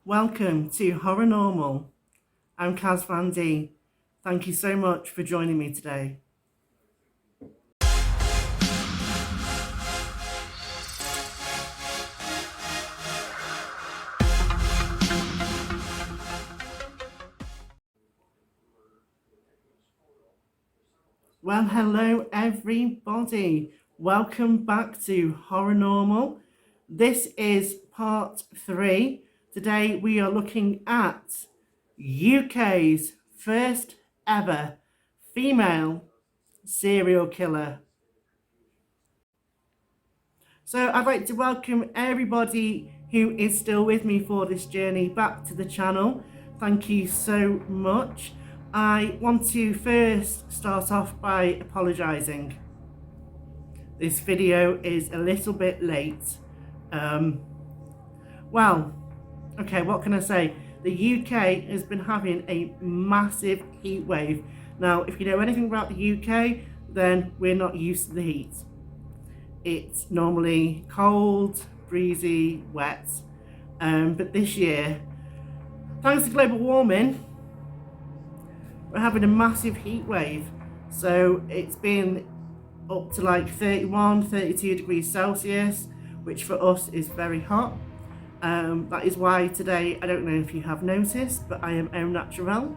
Welcome to Horror Normal. I'm Caz Van D. Thank you so much for joining me today. Well, hello everybody. Welcome back to Horror Normal. This is part 3. Today we are looking at UK's first ever female serial killer. So I'd like to welcome everybody who is still with me for this journey back to the channel. Thank you so much. I want to first start off by apologising. This video is a little bit late. Okay, what can I say? The UK has been having a massive heat wave. Now, if you know anything about the UK, then we're not used to the heat. It's normally cold, breezy, wet, but this year, thanks to global warming, we're having a massive heat wave. So it's been up to like 31, 32 degrees Celsius, which for us is very hot. That is why today, I don't know if you have noticed, but I am au naturel.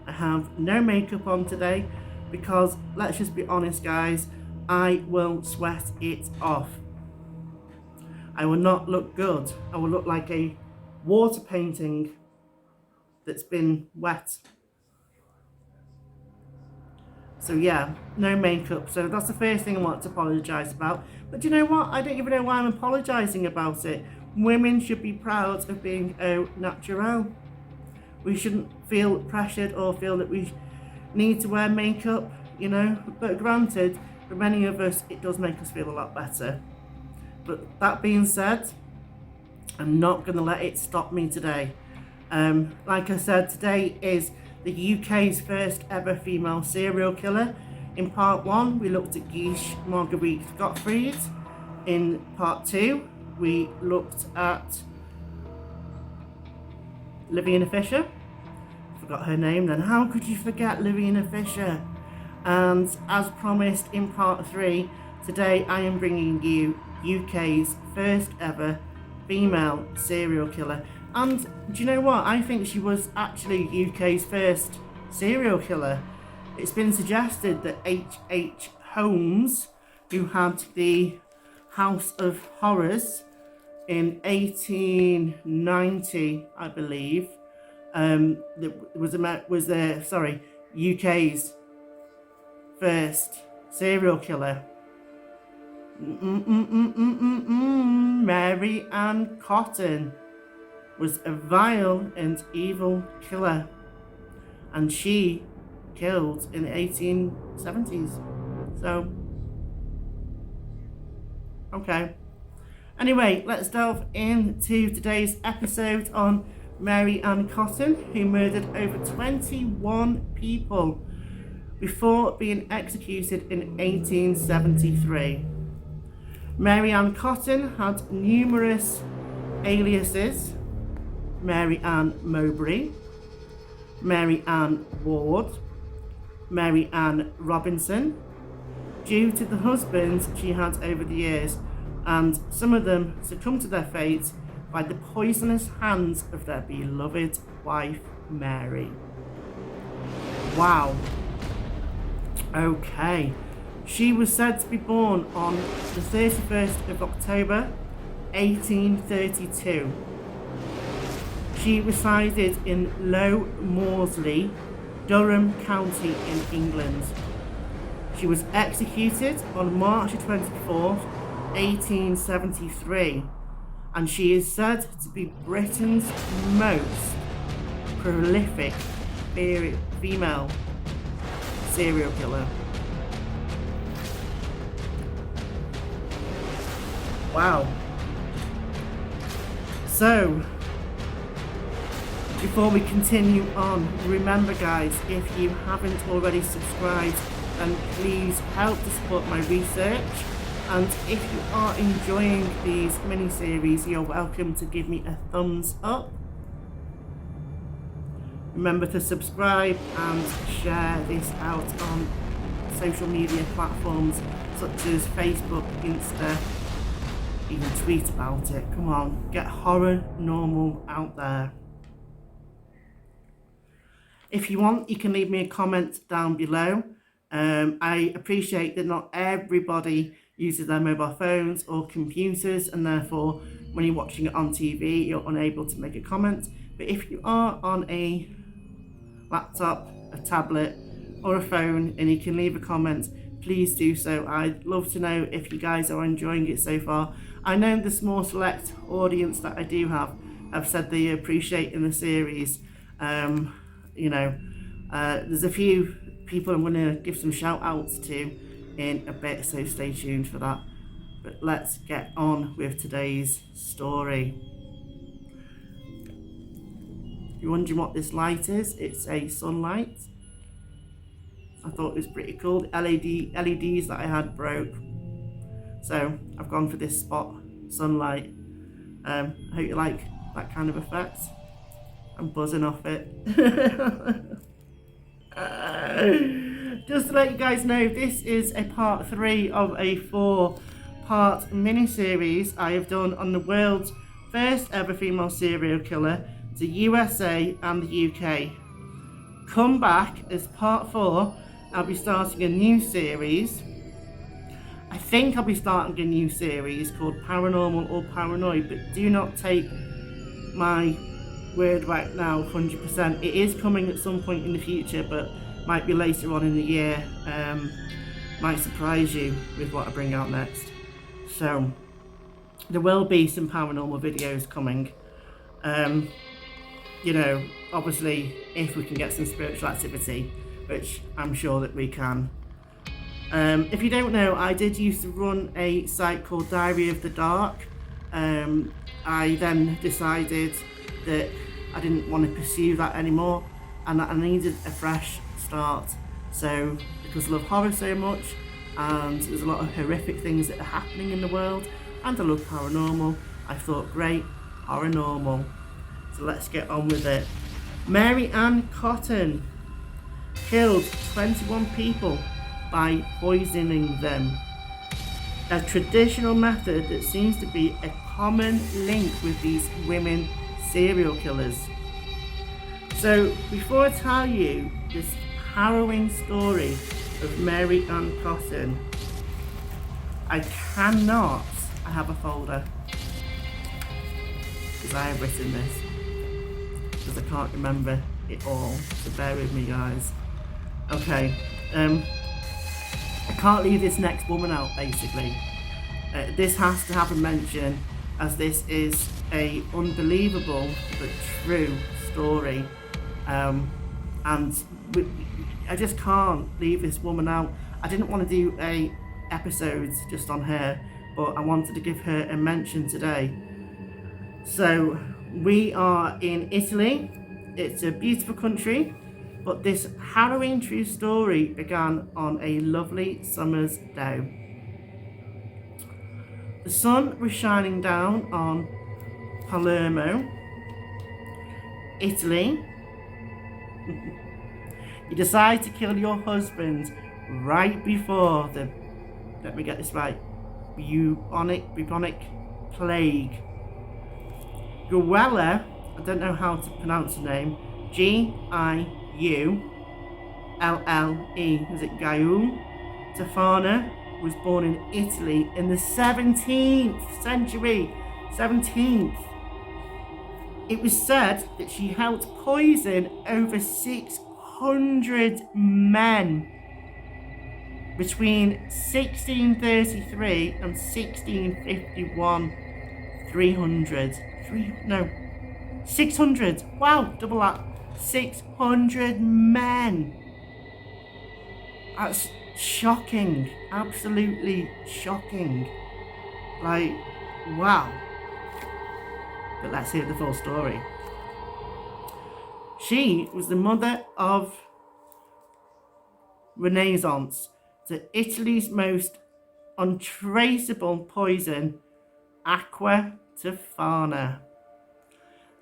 I have no makeup on today because, let's just be honest guys, I will sweat it off. I will not look good. I will look like a water painting that's been wet. So yeah, no makeup. So that's the first thing I want to apologise about. But you know what? I don't even know why I'm apologising about it. Women should be proud of being au naturel. We shouldn't feel pressured or feel that we need to wear makeup, you know. But granted, for many of us, it does make us feel a lot better. But that being said, I'm not going to let it stop me today. Like I said, today is the UK's first ever female serial killer. In part 1, we looked at Guille Marguerite Gottfried. In part 2, we looked at Lavina Fisher. Forgot her name then. How could you forget Lavina Fisher? And as promised in part 3, today I am bringing you UK's first ever female serial killer. And do you know what? I think she was actually UK's first serial killer. It's been suggested that H.H. Holmes, who had the House of Horrors in 1890, I believe, was UK's first serial killer. Mary Ann Cotton was a vile and evil killer, and she killed in the 1870s. So, okay. Anyway, let's delve into today's episode on Mary Ann Cotton, who murdered over 21 people before being executed in 1873. Mary Ann Cotton had numerous aliases: Mary Ann Mowbray, Mary Ann Ward, Mary Ann Robinson, due to the husbands she had over the years, and some of them succumbed to their fate by the poisonous hands of their beloved wife, Mary. Wow. Okay. She was said to be born on the 31st of October, 1832. She resided in Low Moorsley, Durham County in England. She was executed on March 24th, 1873, and she is said to be Britain's most prolific female serial killer. Wow. So, before we continue on, remember guys, if you haven't already subscribed, then please help to support my research. And if you are enjoying these mini-series, you're welcome to give me a thumbs up. Remember to subscribe and share this out on social media platforms such as Facebook, Insta, even tweet about it. Come on, get horror normal out there. If you want, you can leave me a comment down below. I appreciate that not everybody uses their mobile phones or computers, and therefore when you're watching it on TV you're unable to make a comment. But if you are on a laptop, a tablet or a phone and you can leave a comment, please do so. I'd love to know if you guys are enjoying it so far. I know the small select audience that I do have said they appreciate in the series. There's a few people I'm going to give some shout outs to in a bit, so stay tuned for that. But let's get on with today's story. You're wondering what this light is? It's a sunlight. I thought it was pretty cool. The LEDs that I had broke, so I've gone for this spot sunlight. I hope you like that kind of effect. I'm buzzing off it. Just to let you guys know, this is a part 3 of a 4-part mini-series I have done on the world's first ever female serial killer, the USA and the UK. Come back as part 4. I'll be starting a new series. I think I'll be starting a new series called Paranormal or Paranoid, but do not take my word right now 100%. It is coming at some point in the future, but might be later on in the year. Might surprise you with what I bring out next. So there will be some paranormal videos coming. Obviously if we can get some spiritual activity, which I'm sure that we can. If you don't know, I did used to run a site called Diary of the Dark. I then decided that I didn't want to pursue that anymore and that I needed a fresh start. So because I love horror so much and there's a lot of horrific things that are happening in the world and I love paranormal, I thought, great, horror normal. So let's get on with it. Mary Ann Cotton killed 21 people by poisoning them. A traditional method that seems to be a common link with these women serial killers. So before I tell you this harrowing story of Mary Ann Cotton, I have a folder because I have written this because I can't remember it all, so bear with me guys. Okay, I can't leave this next woman out basically. This has to have a mention as this is a unbelievable but true story, and I just can't leave this woman out. I didn't want to do a episode just on her, but I wanted to give her a mention today. So we are in Italy. It's a beautiful country, but this harrowing true story began on a lovely summer's day. The sun was shining down on Palermo, Italy. You decide to kill your husband right before the, let me get this right, bubonic plague. Giulle, I don't know how to pronounce the name, Giulle, is it Giulle? Tofana was born in Italy in the 17th century. 17th. It was said that she helped poison over 600 men between 1633 and 1651. 600. Wow, double that. 600 men. That's shocking. Absolutely shocking. Like, wow. But let's hear the full story. She was the mother of Renaissance, to Italy's most untraceable poison, aqua Tofana.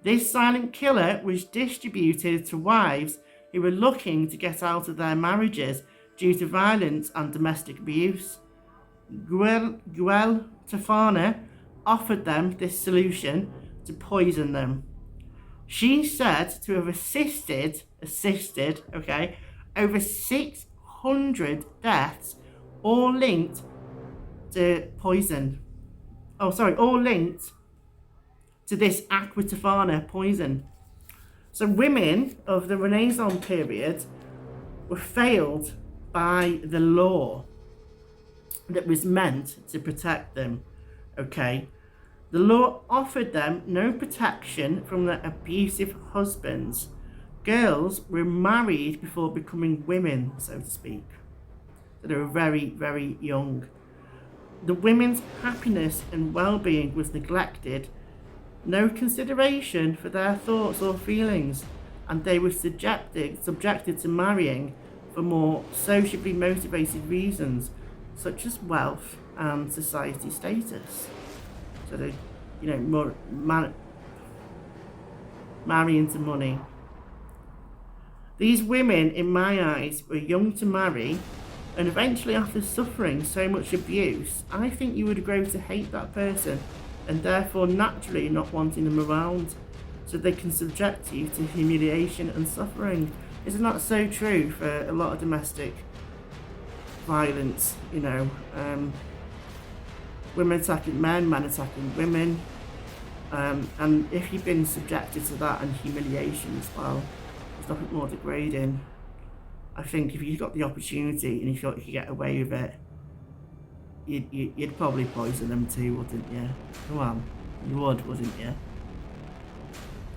This silent killer was distributed to wives who were looking to get out of their marriages due to violence and domestic abuse. Giulle Tofana offered them this solution to poison them. She said to have assisted, over 600 deaths, all linked to poison. All linked to this aqua Tofana poison. So women of the Renaissance period were failed by the law that was meant to protect them, okay? The law offered them no protection from their abusive husbands. Girls were married before becoming women, so to speak. So they were very, very young. The women's happiness and well-being was neglected. No consideration for their thoughts or feelings, and they were subjected to marrying for more socially motivated reasons, such as wealth and society status. So they, more marry into money. These women, in my eyes, were young to marry, and eventually, after suffering so much abuse, I think you would grow to hate that person, and therefore naturally not wanting them around, so they can subject you to humiliation and suffering. Isn't that so true for a lot of domestic violence? Women attacking men, men attacking women, and if you've been subjected to that and humiliation as well, there's nothing more degrading. I think if you got the opportunity and you thought you could get away with it, you'd probably poison them too, wouldn't you? Come on, you would, wouldn't you?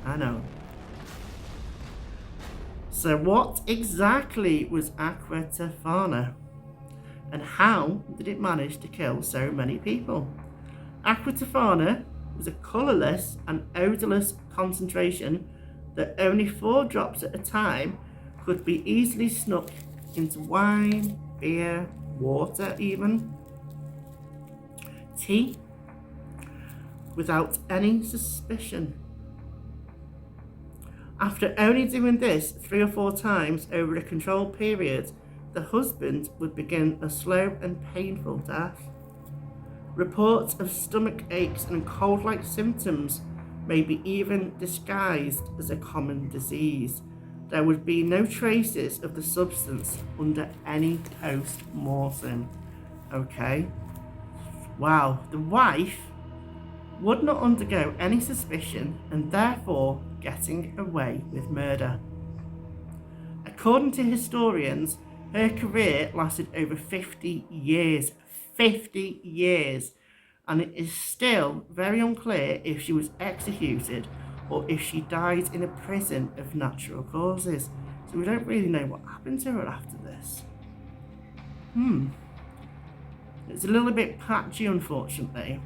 I know. So what exactly was aqua Tofana? And how did it manage to kill so many people? Aqua Tofana was a colourless and odourless concentration that only 4 drops at a time could be easily snuck into wine, beer, water even, tea, without any suspicion. After only doing this 3 or 4 times over a controlled period, the husband would begin a slow and painful death. Reports of stomach aches and cold-like symptoms may be even disguised as a common disease. There would be no traces of the substance under any post-mortem. Okay? Wow. The wife would not undergo any suspicion and therefore getting away with murder. According to historians, her career lasted over 50 years. 50 years. And it is still very unclear if she was executed or if she died in a prison of natural causes. So we don't really know what happened to her after this. It's a little bit patchy, unfortunately.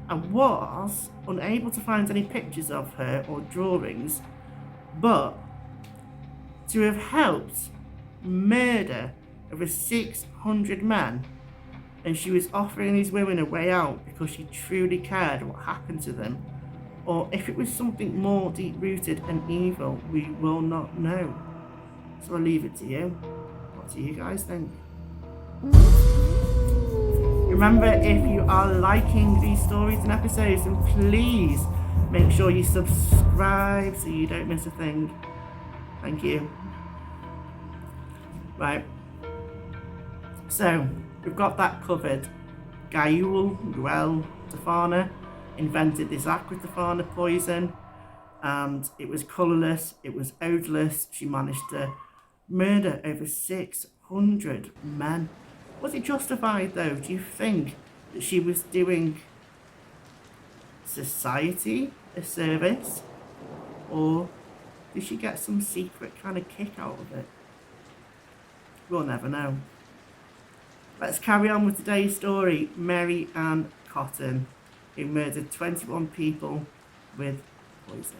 I was unable to find any pictures of her or drawings, but to have helped murder over 600 men, and she was offering these women a way out because she truly cared what happened to them, or if it was something more deep-rooted and evil, we will not know. So I'll leave it to you. What do you guys think? Remember, if you are liking these stories and episodes, then please make sure you subscribe so you don't miss a thing. Thank you. Right. So, we've got that covered. Giulle Tofana invented this aqua Tofana poison, and it was colourless, it was odourless. She managed to murder over 600 men. Was it justified though? Do you think that she was doing society a service, or did she get some secret kind of kick out of it? We'll never know. Let's carry on with today's story. Mary Ann Cotton, who murdered 21 people with poison.